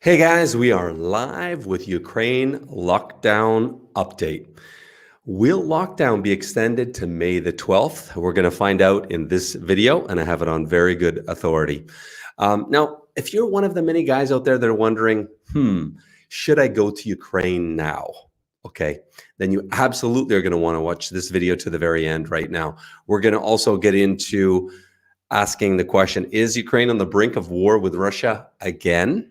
Hey guys, we are live with Ukraine lockdown update. Will lockdown be extended to May the 12th? We're going to find out in this video, and I have it on very good authority. Now, if you're one of the many guys out there that are wondering, should I go to Ukraine now? Okay, then you absolutely are going to want to watch this video to the very end right now. We're going to also get into asking the question, is Ukraine on the brink of war with Russia again?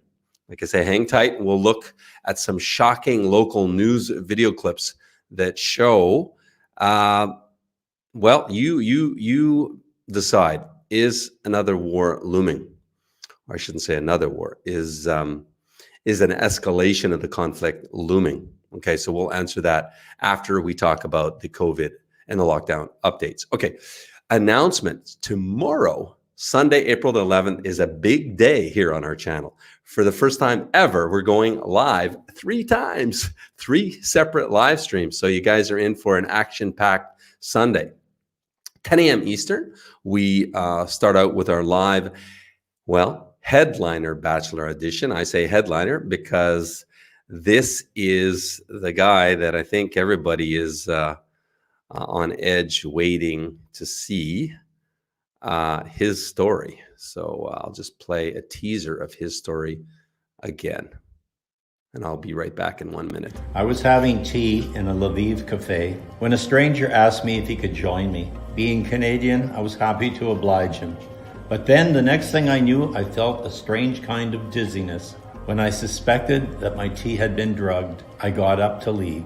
Like I say, hang tight, and we'll look at some shocking local news video clips that show, well, you decide, is another war looming? Or I shouldn't say another war, is an escalation of the conflict looming? Okay, so we'll answer that after we talk about the COVID and the lockdown updates. Okay, announcements. Tomorrow, Sunday, April the 11th, is a big day here on our channel. For the first time ever, we're going live 3 times, 3 separate live streams. So you guys are in for an action-packed Sunday. 10 a.m. Eastern, we start out with our live, well, headliner Bachelor edition. I say headliner because this is the guy that I think everybody is on edge waiting to see his story. So I'll just play a teaser of his story again, and I'll be right back in 1 minute. I was having tea in a Lviv cafe when a stranger asked me if he could join me. Being Canadian, I was happy to oblige him. But then the next thing I knew, I felt a strange kind of dizziness. When I suspected that my tea had been drugged, I got up to leave.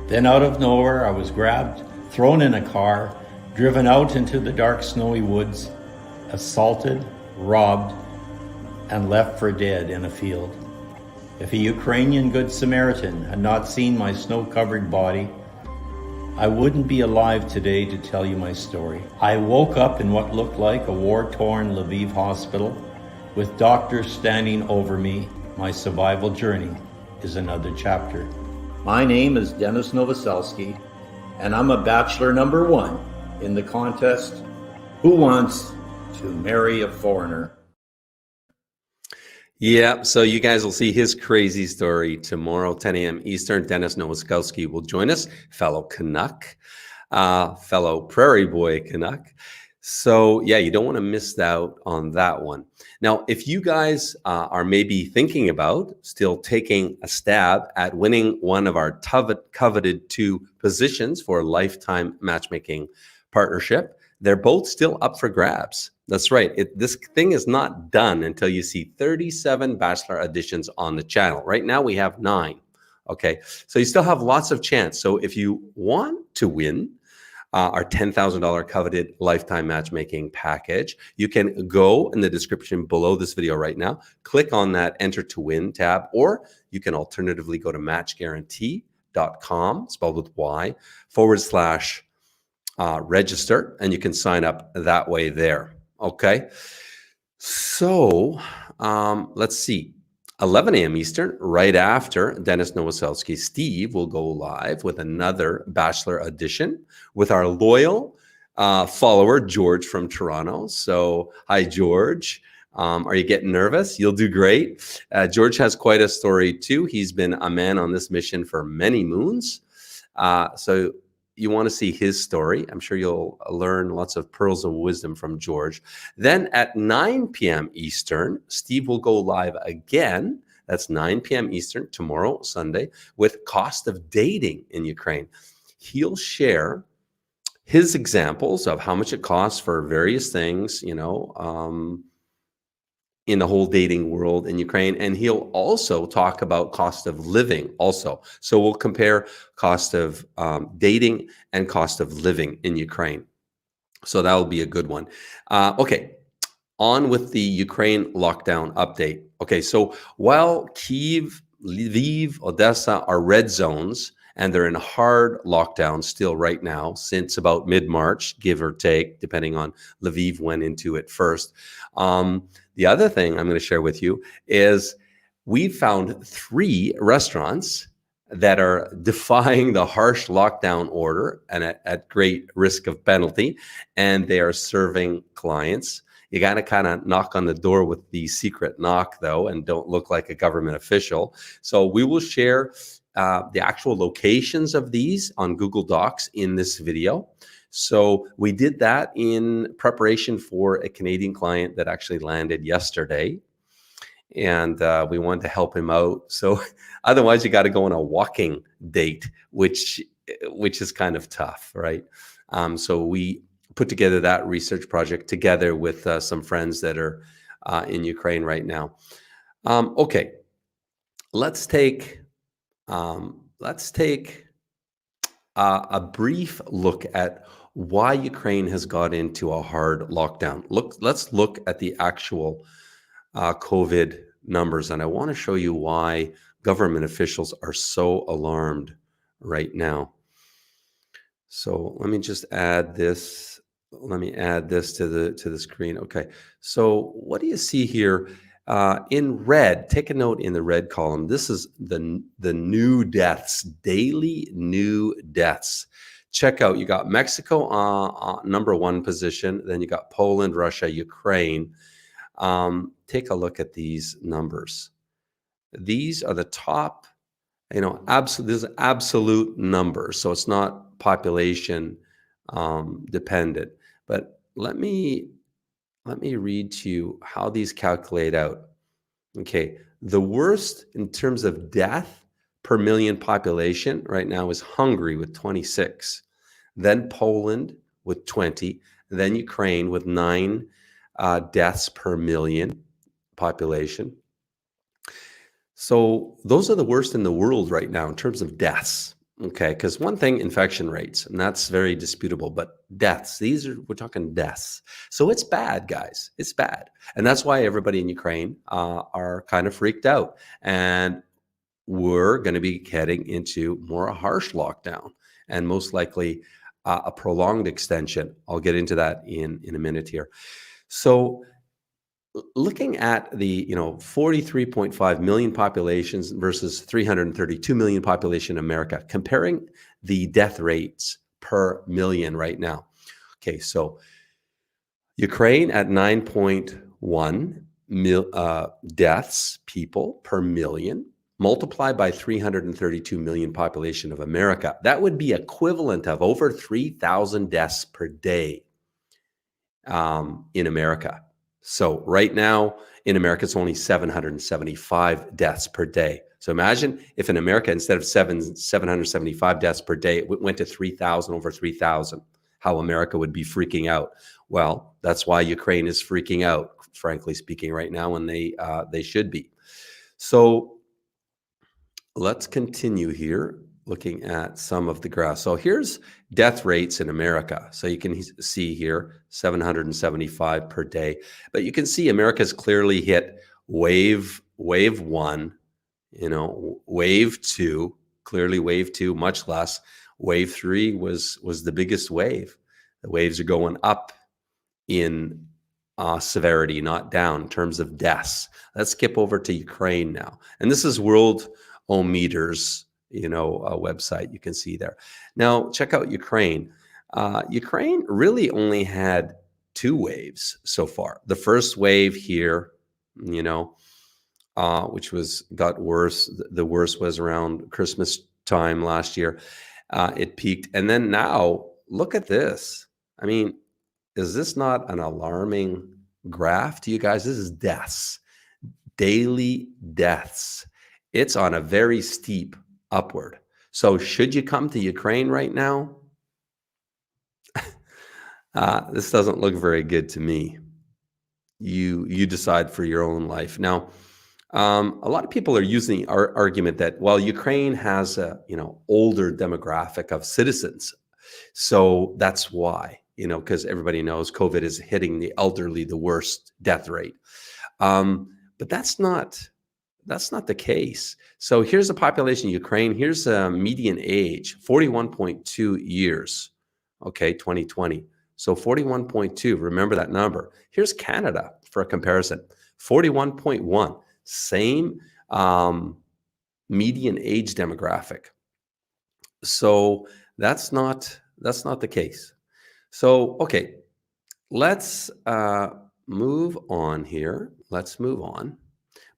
Then out of nowhere, I was grabbed, thrown in a car, driven out into the dark snowy woods, assaulted, robbed, and left for dead in a field. If a Ukrainian Good Samaritan had not seen my snow-covered body, I wouldn't be alive today to tell you my story. I woke up in what looked like a war-torn Lviv hospital with doctors standing over me. My survival journey is another chapter. My name is Denis Novoselsky, and I'm a Bachelor number 1 in the contest, Who Wants to Marry a Foreigner? Yeah, so you guys will see his crazy story tomorrow, 10 a.m. Eastern. Denis Novoselsky will join us, fellow Canuck, fellow Prairie Boy Canuck. So yeah, you don't want to miss out on that one. Now, if you guys are maybe thinking about still taking a stab at winning one of our coveted 2 positions for Lifetime Matchmaking partnership, they're both still up for grabs. That's right. This thing is not done until you see 37 Bachelor editions on the channel. Right now we have 9. Okay, so you still have lots of chance. So if you want to win our $10,000 coveted Lifetime Matchmaking package, you can go in the description below this video right now, click on that Enter to Win tab, or you can alternatively go to matchguarantee.com, spelled with Y, / register, and you can sign up that way there. Okay, so let's see. 11 a.m. Eastern, right after Denis Novoselsky, Steve will go live with another Bachelor edition with our loyal follower, George from Toronto. So, hi, George. Are you getting nervous? You'll do great. George has quite a story, too. He's been a man on this mission for many moons. So you want to see his story. I'm sure you'll learn lots of pearls of wisdom from George. Then at 9 p.m. Eastern, Steve will go live again. That's 9 p.m. Eastern tomorrow, Sunday, with cost of dating in Ukraine. He'll share his examples of how much it costs for various things, in the whole dating world in Ukraine. And he'll also talk about cost of living also. So we'll compare cost of dating and cost of living in Ukraine. So that'll be a good one. Okay, on with the Ukraine lockdown update. Okay, so while Kyiv, Lviv, Odessa are red zones, and they're in hard lockdown still right now since about mid-March, give or take, depending on Lviv went into it first. The other thing I'm going to share with you is we found 3 restaurants that are defying the harsh lockdown order and at great risk of penalty, and they are serving clients You got to kind of knock on the door with the secret knock, though, and don't look like a government official. So we will share the actual locations of these on Google Docs in this video. So we did that in preparation for a Canadian client that actually landed yesterday. And we wanted to help him out. So otherwise, you got to go on a walking date, which is kind of tough, right? So we put together that research project together with some friends that are in Ukraine right now. Okay, let's take a brief look at why Ukraine has got into a hard lockdown. Let's look at the actual COVID numbers, and I want to show you why government officials are so alarmed right now. So let me just add this. Let me add this to the screen. Okay. So what do you see here in red? Take a note in the red column. This is the new deaths, daily new deaths. Check out. You got Mexico number 1 position. Then you got Poland, Russia, Ukraine. Take a look at these numbers. These are the top, this is absolute numbers. So it's not population dependent. But let me read to you how these calculate out. Okay, the worst in terms of death per million population right now is Hungary with 26, then Poland with 20, then Ukraine with 9 deaths per million population. So those are the worst in the world right now in terms of deaths. Okay, because one thing, infection rates, and that's very disputable, but deaths, we're talking deaths. So it's bad, guys. It's bad. And that's why everybody in Ukraine are kind of freaked out. And we're going to be heading into more a harsh lockdown and most likely a prolonged extension. I'll get into that in a minute here. So looking at the 43.5 million populations versus 332 million population in America, comparing the death rates per million right now. Okay, so Ukraine at 9.1 deaths people per million, multiplied by 332 million population of America. That would be equivalent of over 3,000 deaths per day in America. So right now in America, it's only 775 deaths per day. So imagine if in America, instead of 775 deaths per day, it went to 3,000, over 3,000, how America would be freaking out. Well, that's why Ukraine is freaking out, frankly speaking, right now, and they should be. So let's continue here, looking at some of the graphs. So here's death rates in America. So you can see here 775 per day, but you can see America's clearly hit wave 1, wave 2, clearly wave 2, much less. Wave 3 was the biggest wave. The waves are going up in severity, not down in terms of deaths. Let's skip over to Ukraine now. And this is Worldometers, a website you can see there. Now, check out Ukraine. Ukraine really only had 2 waves so far. The first wave here, which got worse. The worst was around Christmas time last year. It peaked. And then now, look at this. I mean, is this not an alarming graph to you guys? This is deaths, daily deaths. It's on a very steep upward. So should you come to Ukraine right now? This doesn't look very good to me. You decide for your own life. Now, a lot of people are using our argument that, well, Ukraine has a older demographic of citizens, so that's why, because everybody knows COVID is hitting the elderly the worst death rate. But that's not the case. So here's the population of Ukraine. Here's a median age, 41.2 years. Okay, 2020. So 41.2, remember that number. Here's Canada for a comparison, 41.1, same median age demographic. So that's not the case. So, okay, let's move on here. Let's move on.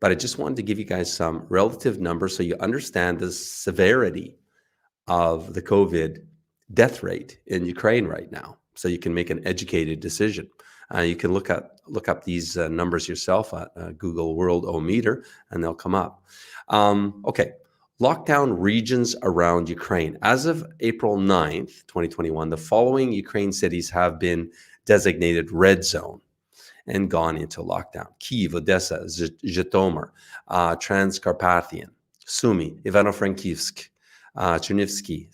But I just wanted to give you guys some relative numbers so you understand the severity of the COVID death rate in Ukraine right now, so you can make an educated decision. You can look up these numbers yourself at Google World O-meter, and they'll come up. Okay, lockdown regions around Ukraine. As of April 9th, 2021, the following Ukraine cities have been designated red zone and gone into lockdown: Kyiv, Odessa, Zhytomyr, Transcarpathian, Sumy, Ivano-Frankivsk, Chernivtsi,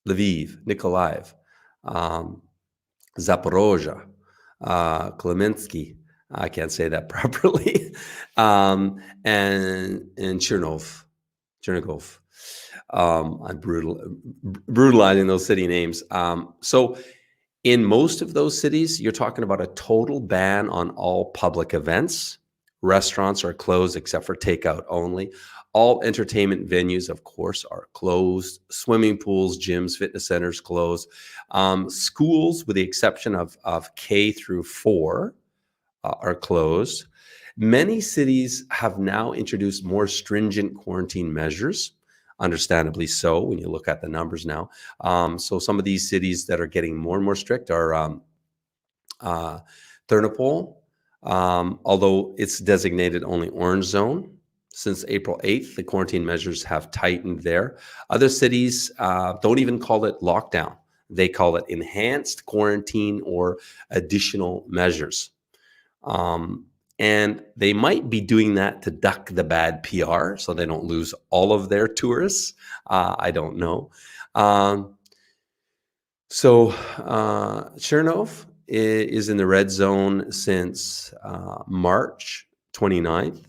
Lviv, Nikolaev, Zaporozhye, Klemensky, I can't say that properly, and Chernigov. I'm brutalizing those city names. So in most of those cities, you're talking about a total ban on all public events. Restaurants are closed except for takeout only. All entertainment venues, of course, are closed. Swimming pools, gyms, fitness centers closed. Schools, with the exception of K through 4, are closed. Many cities have now introduced more stringent quarantine measures, understandably so when you look at the numbers now. So some of these cities that are getting more and more strict are Ternopil, although it's designated only orange zone. Since April 8th, the quarantine measures have tightened there. Other cities don't even call it lockdown. They call it enhanced quarantine or additional measures. And they might be doing that to duck the bad PR so they don't lose all of their tourists. I don't know. So Chernov is in the red zone since March 29th.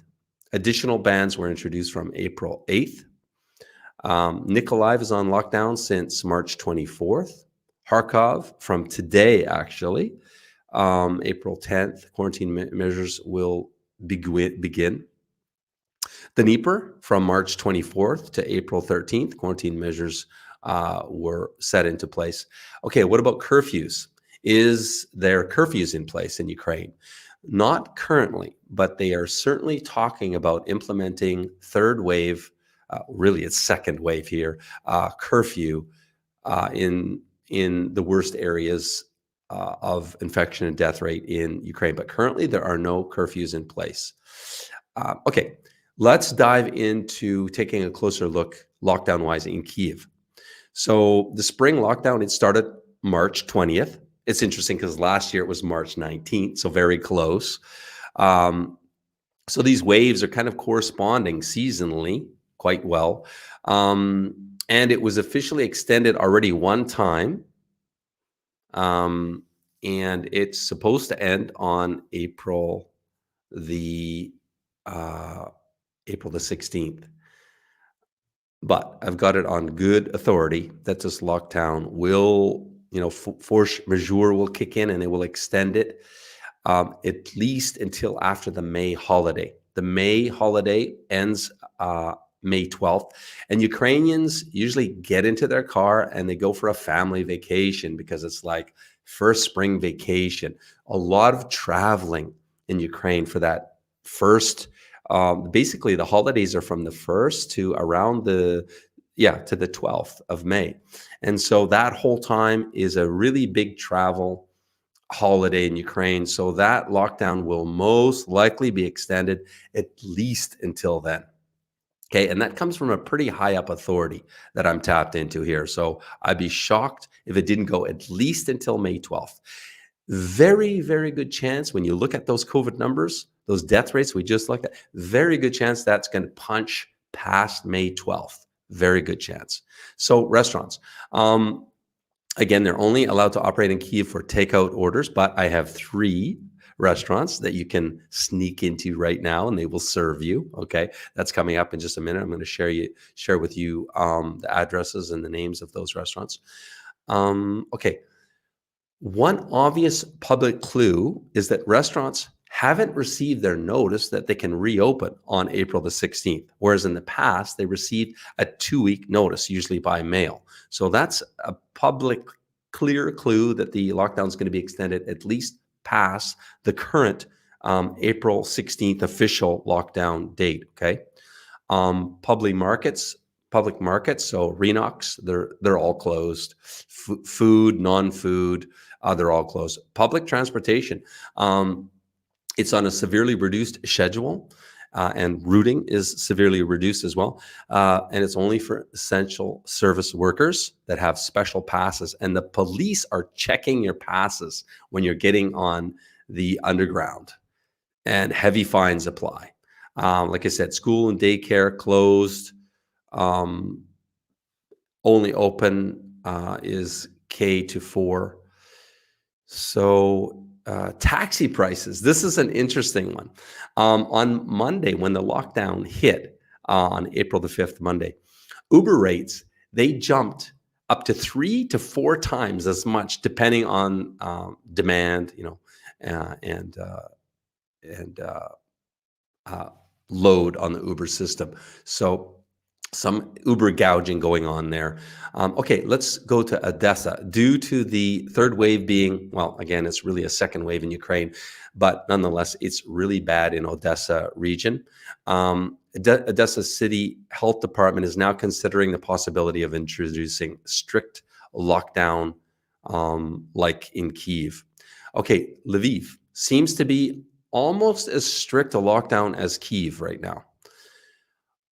Additional bans were introduced from April 8th. Nikolaev is on lockdown since March 24th. Kharkov from today, actually. April 10th, quarantine measures will begin. Dnieper from March 24th to April 13th, quarantine measures were set into place. Okay, what about curfews? Is there curfews in place in Ukraine? Not currently, but they are certainly talking about implementing third wave, really it's second wave here, curfew in the worst areas of infection and death rate in Ukraine. But currently there are no curfews in place. Okay, let's dive into taking a closer look lockdown-wise in Kyiv. So the spring lockdown, it started March 20th. It's interesting because last year it was March 19th, so very close. So these waves are kind of corresponding seasonally quite well. And it was officially extended already one time. And it's supposed to end on April the 16th. But I've got it on good authority that this lockdown will, force majeure will kick in and it will extend it at least until after the May holiday. The May holiday ends May 12th. And Ukrainians usually get into their car and they go for a family vacation because it's like first spring vacation. A lot of traveling in Ukraine for that first. Basically, the holidays are from the 1st to around to the 12th of May. And so that whole time is a really big travel holiday in Ukraine. So that lockdown will most likely be extended at least until then. Okay, and that comes from a pretty high up authority that I'm tapped into here. So I'd be shocked if it didn't go at least until May 12th. Very, very good chance when you look at those COVID numbers, those death rates we just looked at, very good chance that's going to punch past May 12th. Very good chance. So restaurants, again, they're only allowed to operate in Kyiv for takeout orders, but I have 3 restaurants that you can sneak into right now and they will serve you. Okay, that's coming up in just a minute. I'm going to share with you the addresses and the names of those restaurants. Okay, one obvious public clue is that restaurants haven't received their notice that they can reopen on April the 16th, whereas in the past they received a 2-week notice, usually by mail. So that's a public clear clue that the lockdown is going to be extended at least past the current April 16th official lockdown date. Okay, public markets, so Renox, they're all closed. Food, non-food, they're all closed. Public transportation, it's on a severely reduced schedule, and routing is severely reduced as well. And it's only for essential service workers that have special passes. And the police are checking your passes when you're getting on the underground, and heavy fines apply. Like I said, school and daycare closed. Only open is K to 4. So taxi prices. This is an interesting one. On Monday, when the lockdown hit on April the 5th, Monday, Uber rates, they jumped up to 3 to 4 times as much, depending on demand, and load on the Uber system. So some Uber gouging going on there. Okay, let's go to Odessa. Due to the third wave being, well, again, it's really a second wave in Ukraine, but nonetheless, it's really bad in Odessa region. Odessa City Health Department is now considering the possibility of introducing strict lockdown like in Kyiv. Okay, Lviv seems to be almost as strict a lockdown as Kyiv right now.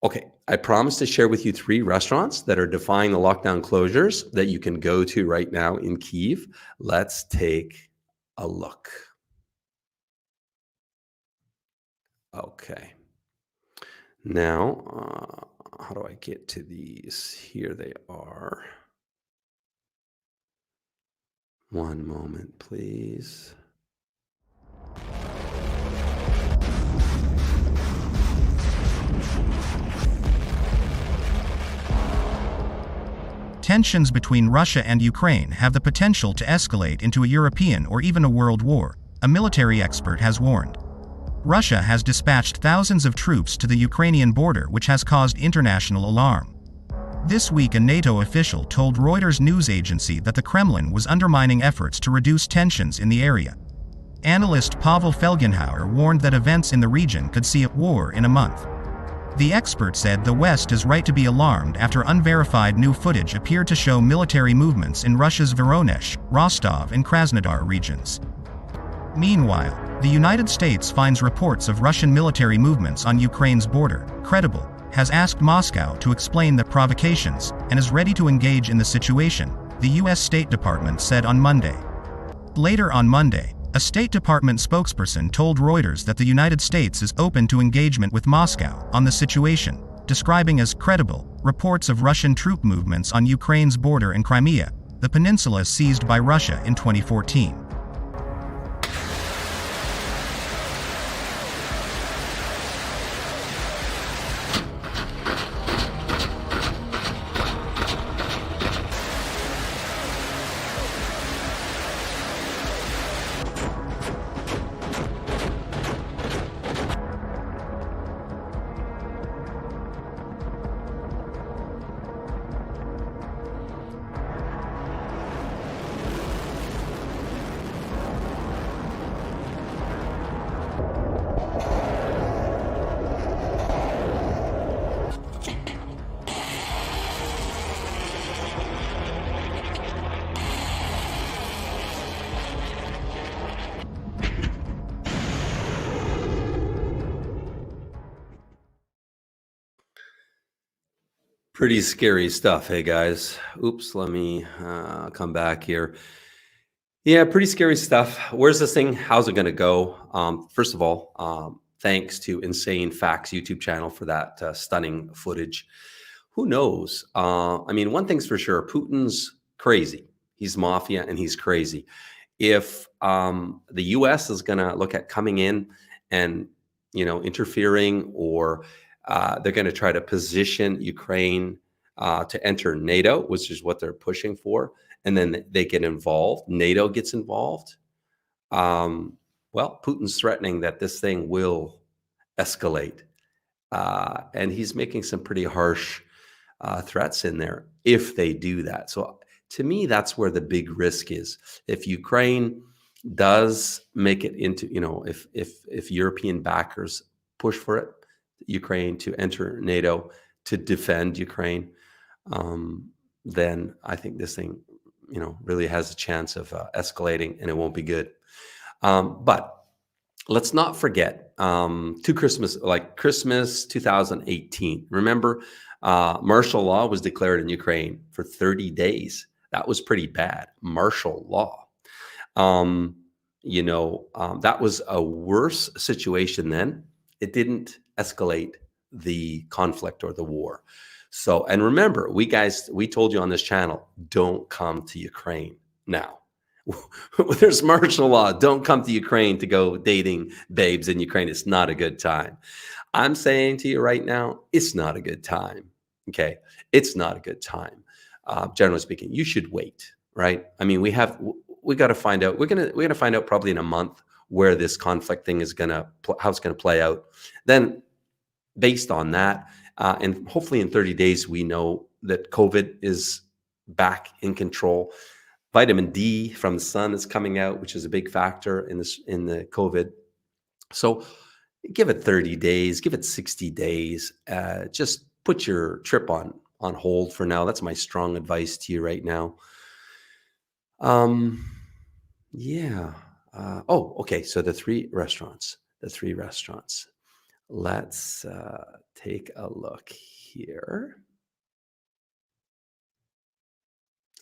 Okay, I promised to share with you 3 restaurants that are defying the lockdown closures that you can go to right now in Kyiv. Let's take a look. Okay. Now, how do I get to these? Here they are. One moment, please. Tensions between Russia and Ukraine have the potential to escalate into a European or even a world war, a military expert has warned. Russia has dispatched thousands of troops to the Ukrainian border, which has caused international alarm. This week, a NATO official told Reuters news agency that the Kremlin was undermining efforts to reduce tensions in the area. Analyst Pavel Felgenhauer warned that events in the region could see a war in a month. The expert said the West is right to be alarmed after unverified new footage appeared to show military movements in Russia's Voronezh, Rostov, and Krasnodar regions. Meanwhile, the United States finds reports of Russian military movements on Ukraine's border credible, has asked Moscow to explain the provocations, and is ready to engage in the situation, the U.S. State Department said on Monday. Later on Monday, a State Department spokesperson told Reuters that the United States is open to engagement with Moscow on the situation, describing as credible reports of Russian troop movements on Ukraine's border in Crimea, the peninsula seized by Russia in 2014. Pretty scary stuff. Hey guys, oops, let me come back here. Yeah, pretty scary stuff. Where's this thing? How's it going to go? First of all, thanks to Insane Facts YouTube channel for that stunning footage. Who knows? I mean, one thing's for sure, Putin's crazy. He's mafia and he's crazy. If the US is going to look at coming in and, interfering, or they're going to try to position Ukraine to enter NATO, which is what they're pushing for, and then they get involved, NATO gets involved. Well, Putin's threatening that this thing will escalate. And he's making some pretty harsh threats in there if they do that. So to me, that's where the big risk is. If Ukraine does make it into, if European backers push for it, Ukraine to enter NATO to defend Ukraine, then I think this thing, really has a chance of escalating, and it won't be good. But let's not forget Christmas 2018. Remember, martial law was declared in Ukraine for 30 days. That was pretty bad. Martial law. That was a worse situation then. It didn't escalate the conflict or the war. So, and remember, we told you on this channel, don't come to Ukraine now. There's martial law. Don't come to Ukraine to go dating babes in Ukraine. It's not a good time. I'm saying to you right now, it's not a good time. Okay. It's not a good time. Generally speaking, you should wait, right? I mean, we got to find out. We're going to find out probably in a month where this conflict thing is how it's going to play out. Then based on that, and hopefully in 30 days, we know that COVID is back in control. Vitamin D from the sun is coming out, which is a big factor in the COVID. So give it 30 days, give it 60 days. Just put your trip on hold for now. That's my strong advice to you right now. Yeah. Okay. So the three restaurants. Let's take a look here.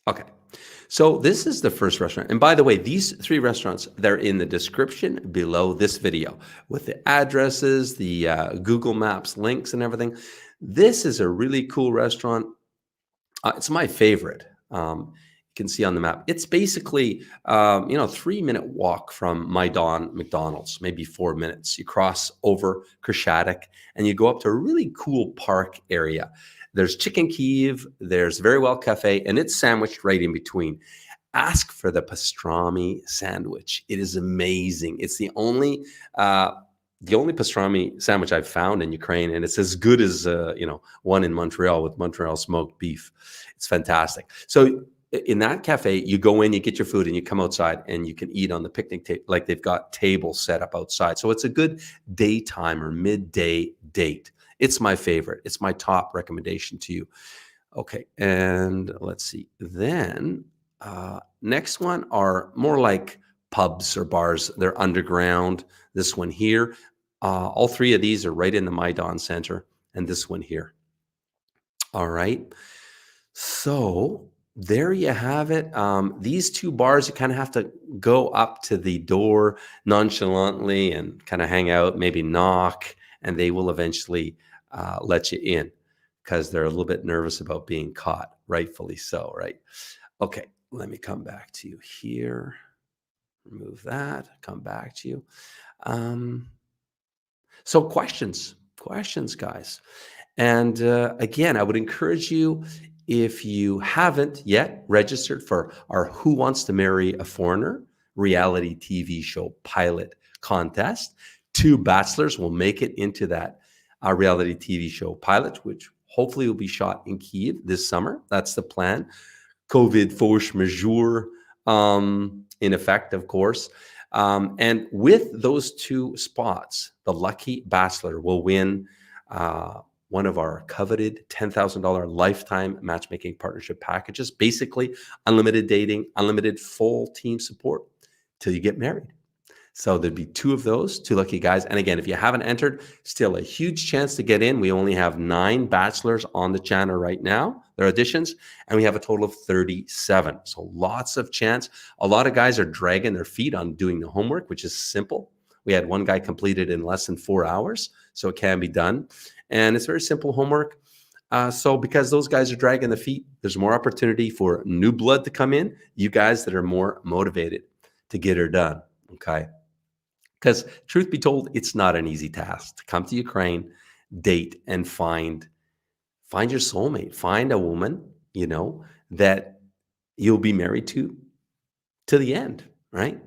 Okay. So this is the first restaurant. And by the way, these three restaurants, they're in the description below this video with the addresses, the Google Maps links and everything. This is a really cool restaurant. It's my favorite. You can see on the map. It's basically, 3-minute walk from Maidan McDonald's, maybe 4 minutes. You cross over Kreshadek and you go up to a really cool park area. There's Chicken Kyiv, there's Very Well Cafe, and it's sandwiched right in between. Ask for the pastrami sandwich. It is amazing. It's the only pastrami sandwich I've found in Ukraine, and it's as good as one in Montreal with Montreal smoked beef. It's fantastic. So in that cafe, you go in, you get your food, and you come outside, and you can eat on the picnic table. Like they've got tables set up outside. So it's a good daytime or midday date. It's my favorite. It's my top recommendation to you. Okay, and let's see. Then next one are more like pubs or bars. They're underground. This one here. All three of these are right in the Maidan Center, and this one here. All right. So there you have it. These two bars, you kind of have to go up to the door nonchalantly and kind of hang out, maybe knock, and they will eventually let you in because they're a little bit nervous about being caught, rightfully so, right? Okay, let me come back to you here. Remove that, come back to you. So questions, guys. And again, I would encourage you, if you haven't yet registered for our Who Wants to Marry a Foreigner reality TV show pilot contest, 2 bachelors will make it into that reality TV show pilot, which hopefully will be shot in Kyiv this summer. That's the plan. COVID force majeure in effect, of course. And with those 2 spots, the lucky bachelor will win one of our coveted $10,000 lifetime matchmaking partnership packages. Basically, unlimited dating, unlimited full team support till you get married. So there'd be 2 of those, 2 lucky guys. And again, if you haven't entered, still a huge chance to get in. We only have 9 bachelors on the channel right now, their auditions, and we have a total of 37. So lots of chance. A lot of guys are dragging their feet on doing the homework, which is simple. We had one guy completed in less than 4 hours, so it can be done. And it's very simple homework. So because those guys are dragging the feet, there's more opportunity for new blood to come in, you guys that are more motivated to get her done, okay? Because truth be told, it's not an easy task to come to Ukraine, date, and find your soulmate. Find a woman, that you'll be married to the end, right?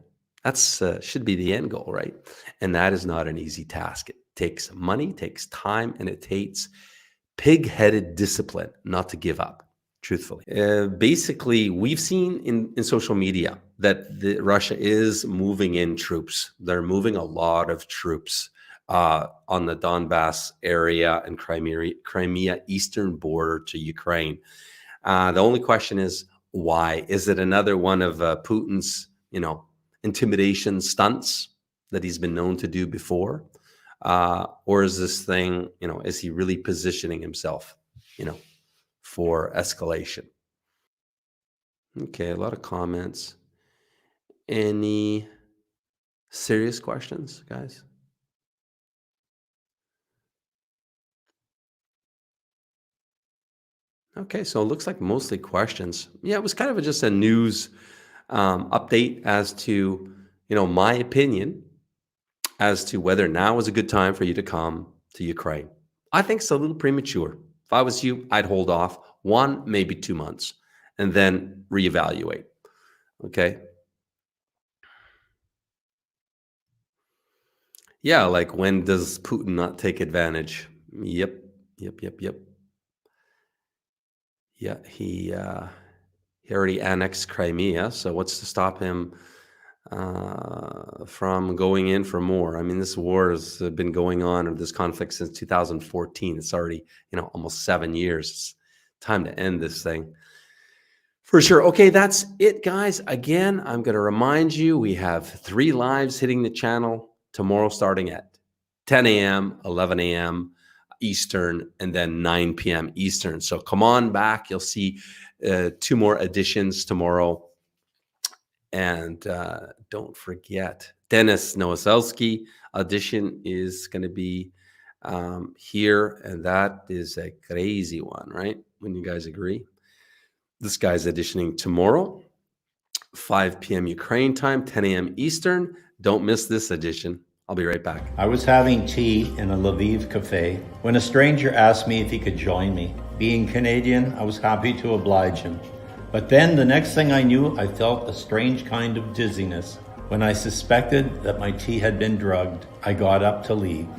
That's should be the end goal, right? And that is not an easy task. It takes money, takes time, and it takes pig-headed discipline not to give up. truthfully. Basically, we've seen in social media that Russia is moving in troops. They're moving a lot of troops on the Donbass area and Crimea eastern border to Ukraine. The only question is, why? Is it another one of Putin's, intimidation stunts that he's been known to do before? Or is this thing, is he really positioning himself, for escalation? Okay, a lot of comments. Any serious questions, guys? Okay, so it looks like mostly questions. Yeah, it was kind of just a news update as to, my opinion as to whether now is a good time for you to come to Ukraine. I think it's a little premature. If I was you, I'd hold off 1, maybe 2 months and then reevaluate. Okay. Yeah, like when does Putin not take advantage? Yep. Yeah, he already annexed Crimea, so what's to stop him from going in for more? I mean, this war has been going on, or this conflict, since 2014. It's already, almost 7 years. It's time to end this thing. For sure. Okay, that's it, guys. Again, I'm going to remind you, we have 3 lives hitting the channel tomorrow starting at 10 a.m., 11 a.m. Eastern, and then 9 p.m. Eastern. So come on back. You'll see 2 more editions tomorrow. And don't forget, Dennis Nowoselsky edition is going to be here. And that is a crazy one, right? Wouldn't you guys agree? This guy's editioning tomorrow, 5 p.m. Ukraine time, 10 a.m. Eastern. Don't miss this edition. I'll be right back. I was having tea in a Lviv cafe when a stranger asked me if he could join me. Being Canadian, I was happy to oblige him. But then the next thing I knew, I felt a strange kind of dizziness. When I suspected that my tea had been drugged, I got up to leave.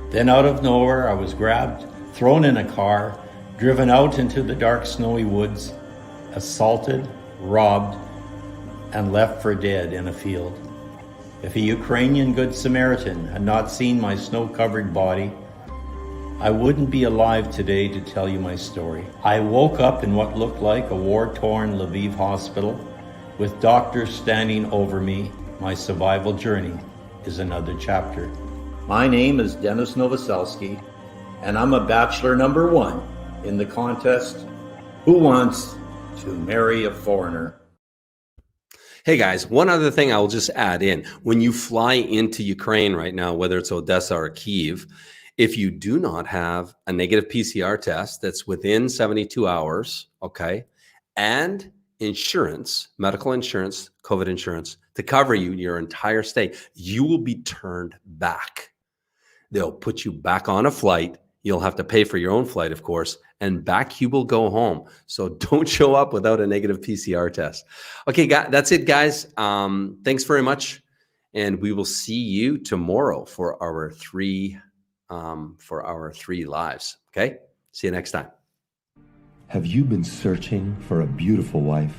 Then out of nowhere, I was grabbed, thrown in a car, driven out into the dark snowy woods, assaulted, robbed, and left for dead in a field. If a Ukrainian Good Samaritan had not seen my snow-covered body, I wouldn't be alive today to tell you my story. I woke up in what looked like a war-torn Lviv hospital with doctors standing over me. My survival journey is another chapter. My name is Dennis Nowoselsky, and I'm a Bachelor #1 in the contest, Who Wants to Marry a Foreigner? Hey guys, one other thing I'll just add in. When you fly into Ukraine right now, whether it's Odessa or Kyiv, if you do not have a negative PCR test that's within 72 hours, okay, and insurance, medical insurance, COVID insurance, to cover you your entire stay, you will be turned back. They'll put you back on a flight. You'll have to pay for your own flight, of course, and back you will go home. So don't show up without a negative PCR test. Okay, that's it, guys. Thanks very much, and we will see you tomorrow for our 3 lives. Okay, see you next time. Have you been searching for a beautiful wife?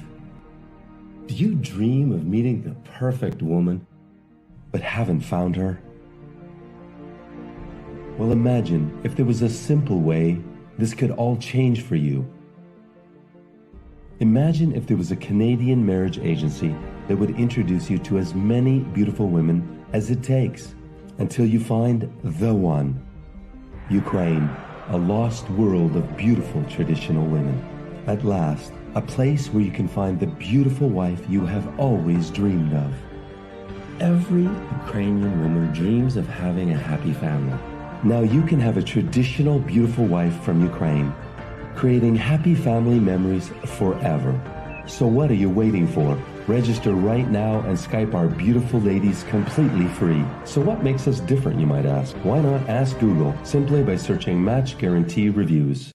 Do you dream of meeting the perfect woman, but haven't found her? Well, imagine if there was a simple way this could all change for you. Imagine if there was a Canadian marriage agency that would introduce you to as many beautiful women as it takes until you find the one. Ukraine, a lost world of beautiful traditional women. At last, a place where you can find the beautiful wife you have always dreamed of. Every Ukrainian woman dreams of having a happy family. Now you can have a traditional beautiful wife from Ukraine, creating happy family memories forever. So what are you waiting for? Register right now and Skype our beautiful ladies completely free. So what makes us different, you might ask? Why not ask Google simply by searching Match Guarantee Reviews?